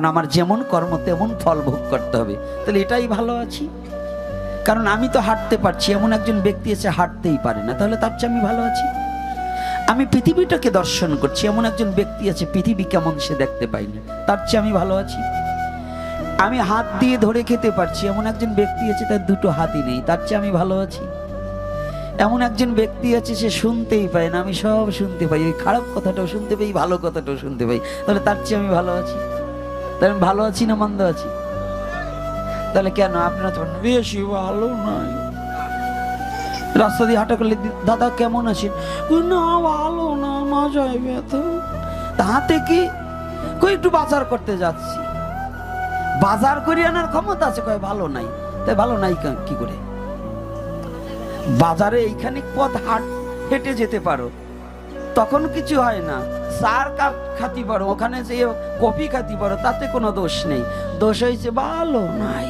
আমার যেমন কর্ম তেমন ফল ভোগ করতে হবে। তাহলে এটাই ভালো আছি, কারণ আমি তো হাঁটতে পারছি, এমন একজন ব্যক্তি এসে হাঁটতেই পারে না, তাহলে তার চেয়ে আমি ভালো আছি। আমি পৃথিবীটাকে দর্শন করছি, এমন একজন ব্যক্তি আছে পৃথিবী কেমন সে দেখতে পাইনি, তার চেয়ে আমি ভালো আছি। আমি হাত দিয়ে ধরে খেতে পারছি, এমন একজন ব্যক্তি আছে তার দুটো হাতই নেই, তার চেয়ে আমি ভালো আছি। এমন একজন ব্যক্তি আছে সে শুনতেই পায় না, আমি সব শুনতে পাই, ওই খারাপ কথাটাও শুনতে পাই, ভালো কথাটাও শুনতে পাই, তাহলে তার চেয়ে আমি ভালো আছি। তাহলে আমি ভালো আছি না মন্দ আছি? তাহলে কেন আপনারা তো বেশি ভালো নয়, রাস্তা দিয়ে হাঁটা করলে দাদা কেমন আছেন, না ভালো না, মজাই তো তাহাতে কি কই একটু বাজার করতে যাচ্ছি, বাজার করে আনার ক্ষমতা আছে, কয় ভালো নাই। তাই ভালো নাই কি করে? বাজারে এইখানে পথ হেঁটে যেতে পারো, তখন কিছু হয় না, চার কাপ খাতি পারো, ওখানে যে কফি খাতি পারো, তাতে কোনো দোষ নেই। দোষ হয়েছে ভালো নাই।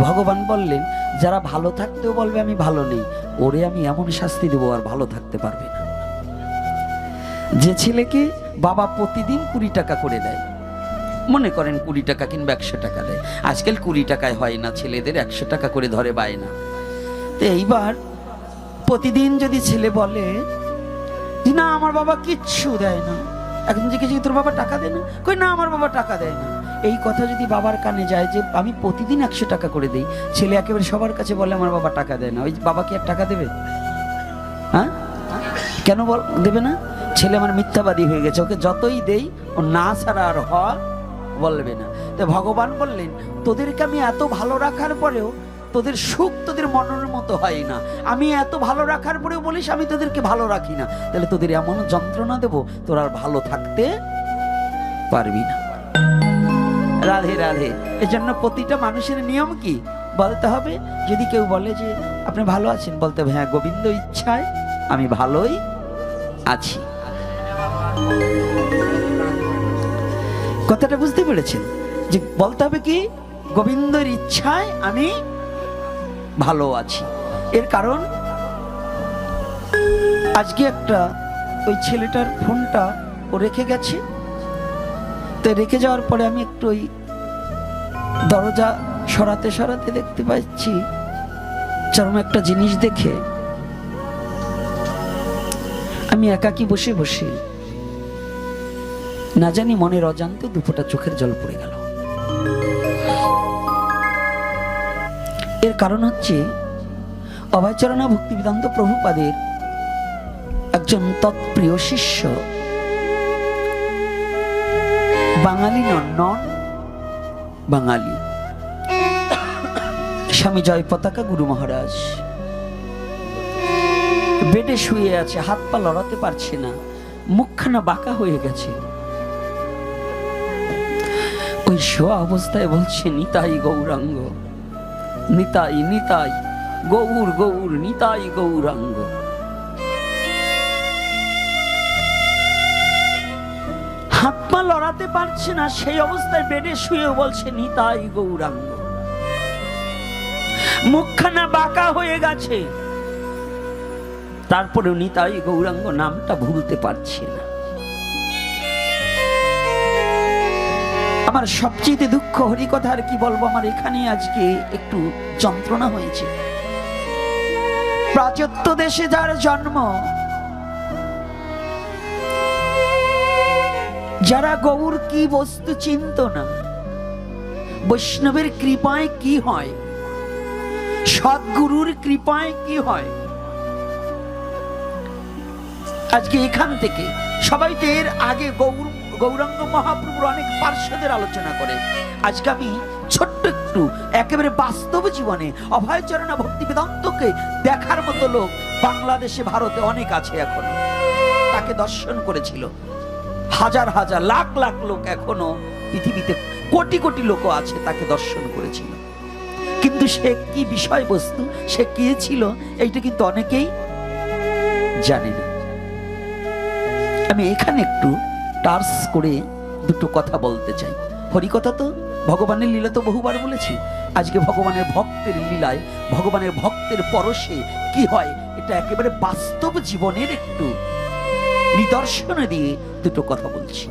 ভগবান বললেন যারা ভালো থাকতেও বলবে আমি ভালো নেই, ওরে আমি এমন শাস্তি দেবো আর ভালো থাকতে পারবে না। যে ছেলেকে বাবা প্রতিদিন 20 টাকা করে দেয়, মনে করেন 20 টাকা কিংবা 100 টাকা দেয়, আজকাল 20 টাকায় হয় না, ছেলেদের 100 টাকা করে ধরে বায়না। তো এইবার প্রতিদিন যদি ছেলে বলে না আমার বাবা কিচ্ছু দেয় না, এখন জিজ্ঞেস তোর বাবা টাকা দেয় না, কই না আমার বাবা টাকা দেয় না, এই কথা যদি বাবার কানে যায় যে আমি প্রতিদিন 100 টাকা করে দেই, ছেলে একেবারে সবার কাছে বলে আমার বাবা টাকা দেয় না, ওই বাবা কি আর টাকা দেবে? হ্যাঁ, কেন দেবে না? ছেলে আমার মিথ্যাবাদী হয়ে গেছে, ওকে যতই দেই ও না ছাড়া আর বলবে না। তো ভগবান বললেন তোদেরকে আমি এত ভালো রাখার পরেও তোদের সুখ তোদের মনের মতো হয় না, আমি এত ভালো রাখার পরেও বলিস আমি তোদেরকে ভালো রাখি না, তাহলে তোদের এমন যন্ত্রণা দেব তোরা আর ভালো থাকতে পারবি না। রাধে রাধে। এজন্য প্রতিটা মানুষের নিয়ম কি বলতে হবে, যদি কেউ বলে যে আপনি ভালো আছেন, বলতে হবে হ্যাঁ গোবিন্দ ইচ্ছায় আমি ভালোই আছি। কথাটা বুঝতে পেরেছেন? যে বলতে হবে কি গোবিন্দর ইচ্ছায় আমি ভালো আছি। এর কারণ আজকে একটা ওই ছেলেটার ফোনটা ও রেখে গেছে, তো রেখে যাওয়ার পরে আমি একটু ওই দরজা সরাতে সরাতে দেখতে পাচ্ছি চরম একটা জিনিস দেখে আমি একাকী বসে বসে না জানি মনের অজান্তে দুফোঁটা চোখের জল পড়ে গেল। এর কারণ হচ্ছে অভয়চরণ ভক্তিবেদান্ত প্রভুপাদের একজন তৎপ্রিয় শিষ্য, বাঙালি নন বাঙালি, স্বামী জয় পতাকা গুরু মহারাজ বেডে শুয়ে আছে, হাত পা লড়াতে পারছে না, মুখখানা বাঁকা হয়ে গেছে। ওই শোয়া অবস্থায় বলছে নিতাই গৌরাঙ্গ, নিতাই নিতাই গৌর গৌর নিতাই গৌরাঙ্গ। হাত পা লড়াতে পারছে না, সেই অবস্থায় বেডে শুয়ে বলছে নিতাই গৌরাঙ্গ, মুখখানা বাঁকা হয়ে গেছে, তারপরেও নিতাই গৌরাঙ্গ নামটা ভুলতে পারছে না। আমার সবচেয়ে দুঃখ, হরিকথা আর কি বলবো, আমার এখানে আজকে একটু যন্ত্রণা হয়েছে। প্রাচ্য দেশে যার জন্ম, যারা গৌর কি বস্তু চিন্ত না, বৈষ্ণবের কৃপায় কি হয়, সদ্গুরুর কৃপায় কি হয়, আজকে এখান থেকে সবাই তো এর আগে গৌরাঙ্গ মহাপ্রভুর অনেক পার্শ্বদের আলোচনা করে, আজকে আমি ছোট্ট একটু একেবারে বাস্তব জীবনে অভয়চরণ ভক্তিবেদান্তকে দেখার মতো লোক বাংলাদেশে ভারতে অনেক আছে, এখনো তাকে দর্শন করেছিল হাজার হাজার লাখ লাখ লোক, এখনো পৃথিবীতে কোটি কোটি লোক আছে তাকে দর্শন করেছিল, কিন্তু সে কি বিষয়বস্তু, সে কে ছিল, এইটা কিন্তু অনেকেই জানে না। আমি এখানে একটু টার্স করে দুটো কথা বলতে চাই। হরিকথা তো ভগবানের লীলা তো বহুবার বলেছি, আজকে ভগবানের ভক্তের লীলায়, ভগবানের ভক্তের পরশে কি হয়, এটা একেবারে বাস্তব জীবনের একটু নিদর্শন দিয়ে দুটো কথা বলছি।